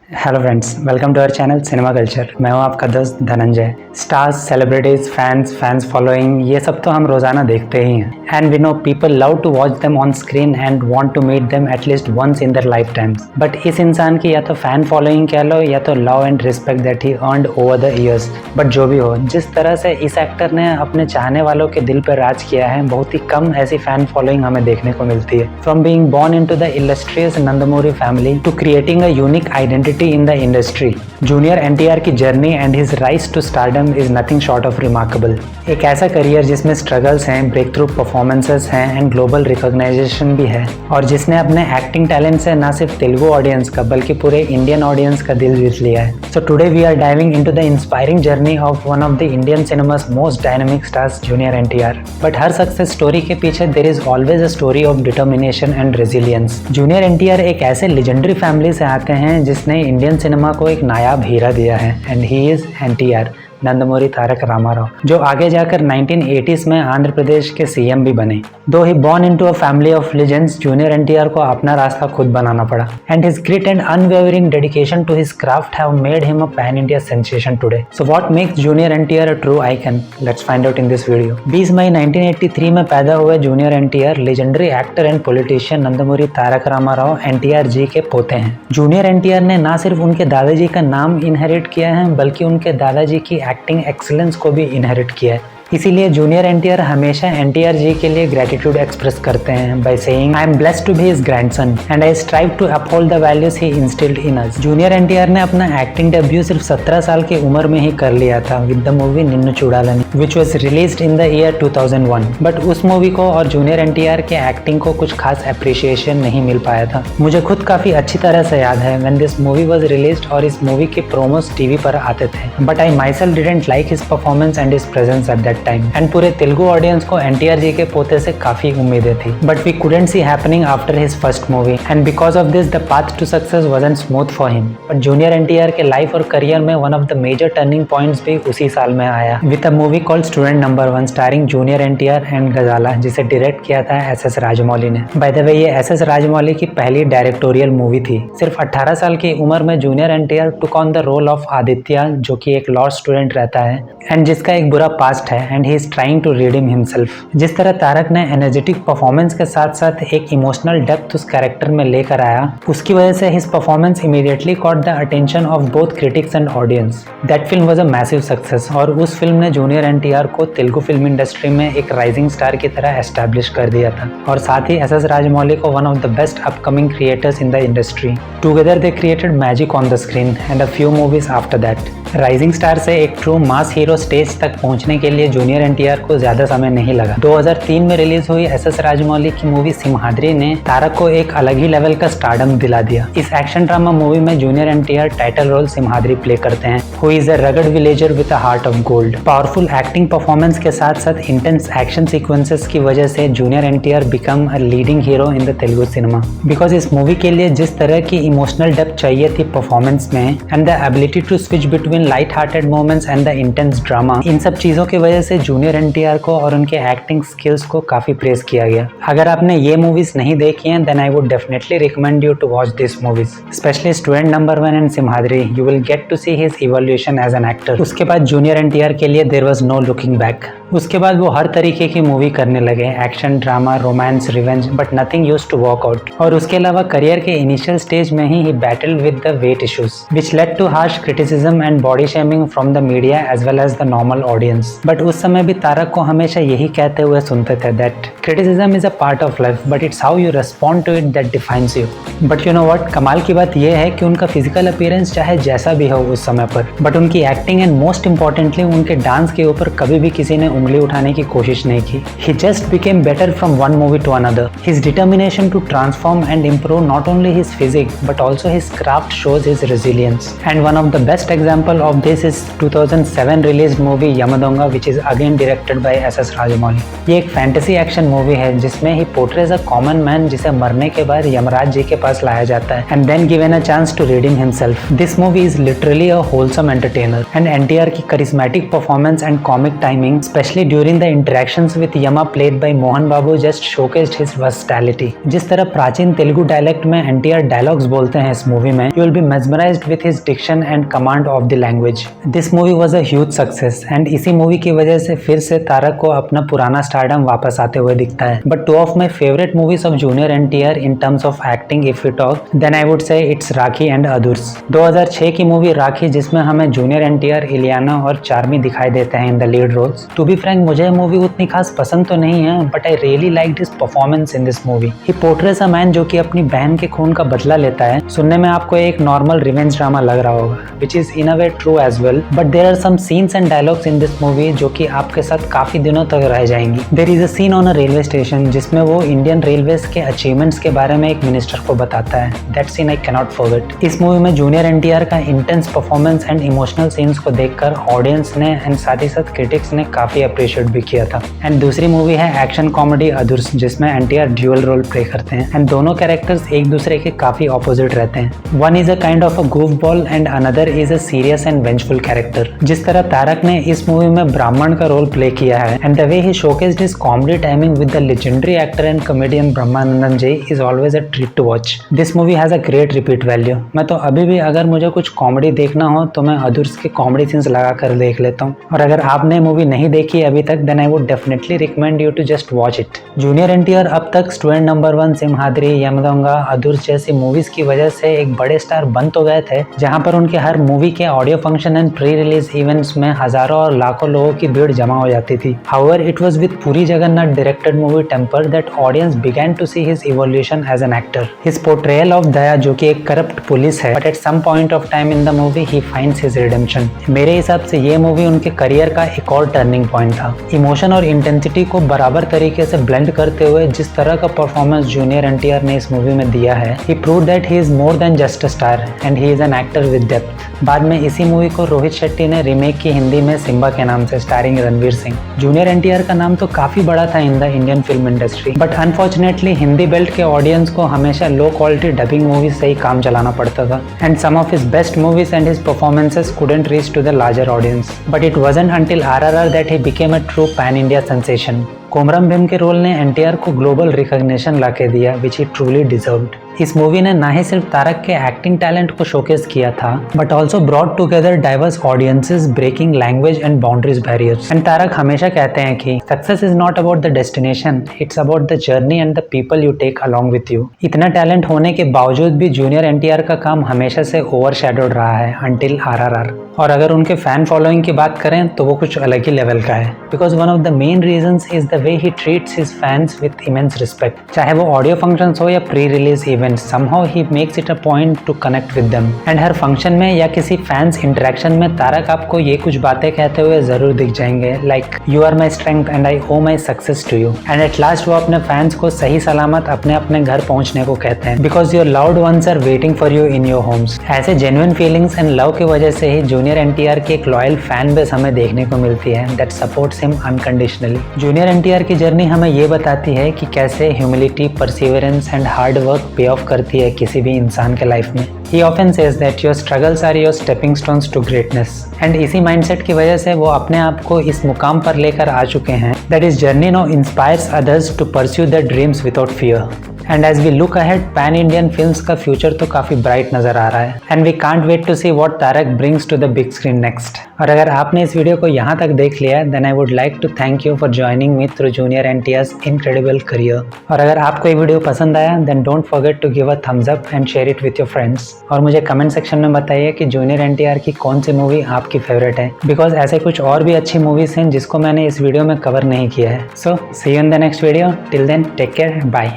Hello friends, welcome to our channel cinema culture. मैं हूं आपका दोस्त Dhananjay. Stars, celebrities, fans following, ये सब तो हम रोजाना देखते ही हैं। And we know people love to watch them on screen and want to meet them at least once in their life times. But इस इंसान की या तो फैन फॉलोइंग कह लो या तो love and respect that he earned over the years. But जो भी हो, जिस तरह से इस एक्टर ने अपने चाहने वालों के दिल पर राज किया है, बहुत ही कम ऐसी फैन फॉलोइंग हमें देखने को मिलती है। From being born into the illustrious Nandamuri family to creating a unique identity in the industry, junior NTR की journey and his rise to stardom is nothing short of remarkable. एक ऐसा करियर जिसमें struggles हैं, ब्रेक थ्रू परफॉर्मेंसेस हैं and global recognition भी है, और जिसने अपने एक्टिंग टैलेंट से न सिर्फ तेलुगु ऑडियंस का बल्कि पूरे इंडियन ऑडियंस का दिल जीत लिया है। So today we are diving into the inspiring journey of one of the Indian cinema's most dynamic stars, junior NTR. But हर सक्सेस स्टोरी के पीछे there is always a story of determination and resilience. Junior NTR एक ऐसे legendary family से आते हैं जिसने Indian cinema को एक नायाब हीरा दिया है, and he is NTR, Nandamuri Taraka Rama Rao, जो आगे जाकर 1980s में आंध्र प्रदेश के सीएम भी बने। Though he born into a family of legends, junior NTR को अपना रास्ता खुद बनाना पड़ा, and his grit and unwavering dedication to his craft have made him a pan India sensation today. So what makes junior NTR a true icon? Let's find out in this video. 20 मई 1983 में पैदा हुए junior NTR legendary actor and politician Nandamuri Taraka Rama Rao NTR ji के पोते हैं। Junior NTR ने न सिर्फ उनके दादाजी का नाम इनहेरिट किया है बल्कि उनके दादाजी की एक्टिंग एक्सीलेंस को भी इनहेरिट किया है। इसीलिए जूनियर एनटीआर हमेशा एनटीआर जी के लिए ग्रेटिट्यूड एक्सप्रेस करते हैं by saying I am blessed to be his grandson and I strive to uphold the values he instilled in us. Junior NTR ने अपना एक्टिंग डेब्यू सिर्फ 17 साल की उम्र में ही कर लिया था with the movie Ninnu Choodalani, which was released in the year 2001। But उस मूवी को और जूनियर एनटीआर के एक्टिंग को कुछ खास अप्रिशिएशन नहीं मिल पाया था। मुझे खुद काफी अच्छी तरह से याद है when this movie was released और इस मूवी के प्रोमोस टीवी पर आते थे, but I my self didn't like his performance and his presence at that time. And पूरे तेलुगु ऑडियंस को एनटीआर जी के पोते से काफी उम्मीदें थी, but we couldn't see happening after his first movie, and because of this the path to success wasn't smooth for him. But junior NTR के life और करियर में one of the major turning points भी उसी साल में आया with a movie called student number 1 starring junior NTR and Gajala, जिसे direct किया था एसएस राजमौली ने। बाय द वे, ये एसएस राजमौली की पहली डायरेक्टोरियल मूवी थी। सिर्फ 18 साल की उम्र में junior NTR took on the role of Aditya, जो कि एक लॉ स्टूडेंट रहता है एंड जिसका एक बुरा पास्ट है, and he is trying to redeem himself. जिस तरह तारक ने एनर्जेटिक परफॉर्मेंस के साथ साथ एक इमोशनल डेप्थ उस कैरेक्टर में लेकर आया, उसकी वजह से his performance immediately caught the attention of both critics and audience. That film was a massive success, और उस फिल्म ने जूनियर एनटीआर को तेलुगु फिल्म इंडस्ट्री में एक राइजिंग स्टार की तरह एस्टैब्लिश कर दिया था, और साथ ही एसएस राजमौली को one of the best upcoming creators in the industry. Together they created magic on the screen and a few movies after that. Rising star से एक ट्रू मास हीरो स्टेज तक पहुंचने के लिए जूनियर एनटीआर को ज्यादा समय नहीं लगा। 2003 में रिलीज हुई एसएस राजमौली की मूवी सिम्हाद्री ने तारक को एक अलग ही लेवल का स्टारडम दिला दिया। इस एक्शन ड्रामा मूवी में junior NTR title role Simhadri play करते हैं, who is a rugged villager with a heart of gold. Powerful acting performance के साथ साथ इंटेंस एक्शन सीक्वेंसेस की वजह से junior NTR become a leading hero in the Telugu cinema. Because इस मूवी के लिए जिस तरह की इमोशनल डेप्थ चाहिए थी परफॉर्मेंस में, and the ability to switch between light hearted moments and the intense drama, इन सब चीजों की वजह से जूनियर एनटीआर को और उनके एक्टिंग स्किल्स को काफी प्रेज किया गया। अगर आपने ये मूवीज नहीं देखी हैं, then I would definitely recommend you to watch this movies, specially student number 1 and Simhadri. You will get to see his evolution as an actor. उसके बाद जूनियर एनटीआर के लिए there was no looking back. उसके बाद वो हर तरीके की मूवी करने लगे, action, drama, romance, revenge, but nothing used to work out. और उसके अलावा करियर के इनिशियल स्टेज में ही battled with the weight issues, which led to harsh criticism and body shaming from the media as well as the normal audience. But उस समय भी तारक को हमेशा यही कहते हुए सुनते थे that criticism is a part of life, but it's how you respond to it that defines you. But you know what, कमाल की बात यह है कि उनका फिजिकल अपीयरेंस चाहे जैसा भी हो उस समय पर, बट उनकी एक्टिंग एंड मोस्ट इंपॉर्टेंटली उनके डांस के ऊपर कभी भी किसी ने उंगली उठाने की कोशिश नहीं की। He just became better from one movie to another. His determination to transform and improve not only his physique but also his craft shows his resilience. And one of the best example of this is 2007 released movie Yamadonga, which is again directed by SS Rajamouli. ये एक fantasy action movie है जिसमें ही portrays a common man जिसे मरने के बाद यमराज जी के पास लाया जाता है and then given a chance to redeem himself. This movie is literally a wholesome entertainer, and NTR की charismatic performance and comic timing, specially during the interactions with Yama played by Mohan Babu just showcased his versatility. जिस तरह प्राचीन Telugu dialect में NTR dialogues बोलते हैं इस movie में, you will be mesmerised with his diction and command of the language. This movie was a huge success and इसी movie की वजह से फिर से तारक को अपना पुराना स्टारडम वापस आते हुए दिखता है। But 2 of my favourite movies of junior NTR in terms of acting if you talk, then I would say it's Rakhi and Adhurs. 2006 की मूवी राखी, जिसमें हमें जूनियर एनटीआर, इलियाना और चार्मी दिखाई देते हैं in the lead roles. To be frank, मुझे मूवी उतनी खास पसंद तो नहीं है, but I really liked his performance in this movie. He portrays a man जो कि अपनी बहन के खून का बदला लेता है। सुनने में आपको एक नॉर्मल रिवेंज ड्रामा लग रहा होगा, which is in a way true as well, but there are some scenes and dialogues in this movie जो कि आपके साथ काफी दिनों तक रह जाएंगी। There is a scene on a railway station जिसमें वो इंडियन रेलवेज के अचीवमेंट्स के बारे में एक मिनिस्टर को बताता है। That scene I cannot forget. इस मूवी में जूनियर एनटीआर का intense performance and emotional scenes को देखकर ऑडियंस ने एंड साथ ही साथ क्रिटिक्स ने काफी अप्रिशिएट भी किया था। एंड दूसरी मूवी है एक्शन कॉमेडी अदुर्स, जिसमें एनटीआर ड्यूअल रोल प्ले करते हैं एंड दोनों कैरेक्टर्स एक दूसरे के काफी ऑपोजिट रहते हैं। One is a kind of a goof ball and another is a serious and vengeful character. जिस तरह तारक ने इस मूवी में ब्राह्मण का रोल प्ले किया है and the way he showcased his comedy timing with the legendary actor and comedian Brahmanandam ji is always a treat to watch. This movie has a great repeat value. मैं तो अभी भी अगर मुझे कुछ कॉमेडी देखना हो तो मैं अदुर्स के कॉमेडी सीन्स लगा कर देख लेता हूँ। और अगर आपने मूवी नहीं देखी अभी तक, then I would definitely recommend you to just watch it. Junior NTR अब तक स्टूडेंट नंबर 1, सिम्हाद्री, यमदोंगा, अदुर्स जैसी मूवीज की वजह से एक बड़े स्टार बन तो गए थे, जहां पर उनके हर मूवी के audio function and pre release events में हजारों और लाखों लोगों की भीड़ जमा हो जाती थी। However it was with Puri Jagannath directed movie Temper that audience began to see his evolution as an actor. His portrayal of Daya, जो कि एक करप्ट पुलिस है, but at some point of time in the movie he finds his redemption. मेरे हिसाब से ये movie उनके career का एक और टर्निंग पॉइंट था। इमोशन और इंटेंसिटी को बराबर तरीके से ब्लेंड करते हुए जिस तरह का परफॉर्मेंस जूनियर एनटीआर ने इस मूवी में दिया है, he proved that he is more than just a star and he is an actor with depth. बाद में इसी मूवी को रोहित शेट्टी ने रीमेक की हिंदी में सिम्बा के नाम से, स्टारिंग रणवीर सिंह। जूनियर एनटीआर का नाम तो काफी बड़ा था in the Indian film industry, but unfortunately Hindi belt के ऑडियंस को हमेशा लो क्वालिटी डबिंग मूवीज से ही काम चलाना पड़ता था and some of his best movies and his performances couldn't reach to the larger audience. But it wasn't until RRR that he became a true pan-India sensation. Komaram Bhim के role ने एनटीआर को global recognition लाके दिया, विच ही ट्रूली डिजर्व्ड। इस movie ने ना ही सिर्फ तारक के एक्टिंग टैलेंट को शोकेस किया था, but also brought together diverse audiences breaking language and boundaries barriers. And Tarak हमेशा कहते हैं कि success is not about the destination, it's about the journey and the people you take along with you. इतना talent होने के बावजूद भी junior NTR का काम हमेशा से ओवरशैडोड रहा है अंटिल RRR। और अगर उनके फैन फॉलोइंग की बात करें तो वो कुछ अलग ही लेवल का है, because one of the main reasons is the way he treats his fans with immense respect. चाहे वो ऑडियो फंक्शंस हो या pre release events, somehow he makes it a point to connect with them। And her function में या किसी fans interaction में तारक आपको ये कुछ बातें कहते हुए जरूर दिख जाएंगे, like you are my strength and I owe my success to you. And at last वो अपने फैंस को सही सलामत अपने अपने घर पहुंचने को कहते हैं, because your loved ones are waiting for you in your homes. ऐसे जेन्युइन फीलिंग्स एंड लव की वजह से ही जूनियर एनटीआर की एक लॉयल फैन बेस हमें देखने को मिलती है that supports him unconditionally. Junior NTR की जर्नी हमें ये बताती है कि कैसे humility, perseverance and hard work पे ऑफ करती है किसी भी इंसान के लाइफ में। He often says that your struggles are your stepping stones to greatness। And इसी माइंडसेट की वजह से वो अपने आप को इस मुकाम पर लेकर आ चुके हैं that his journey now inspires others to pursue their dreams without fear। And as we look ahead, pan Indian films का फ्यूचर तो काफी ब्राइट नजर आ रहा है and we can't wait to see what Tarak brings to the big screen next. और अगर आपने इस वीडियो को यहाँ तक देख लिया है, then I would like to thank you for joining me through junior NTR's incredible career. और अगर आपको ये वीडियो पसंद आया, then don't forget to give a thumbs up and share it with your friends. और मुझे कमेंट सेक्शन में बताइए कि जूनियर एनटीआर की कौन सी मूवी आपकी फेवरेट है, बिकॉज ऐसे कुछ और भी अच्छी मूवीज हैं जिसको मैंने इस वीडियो में कवर नहीं किया है। So see you in the next video, till then take care, bye.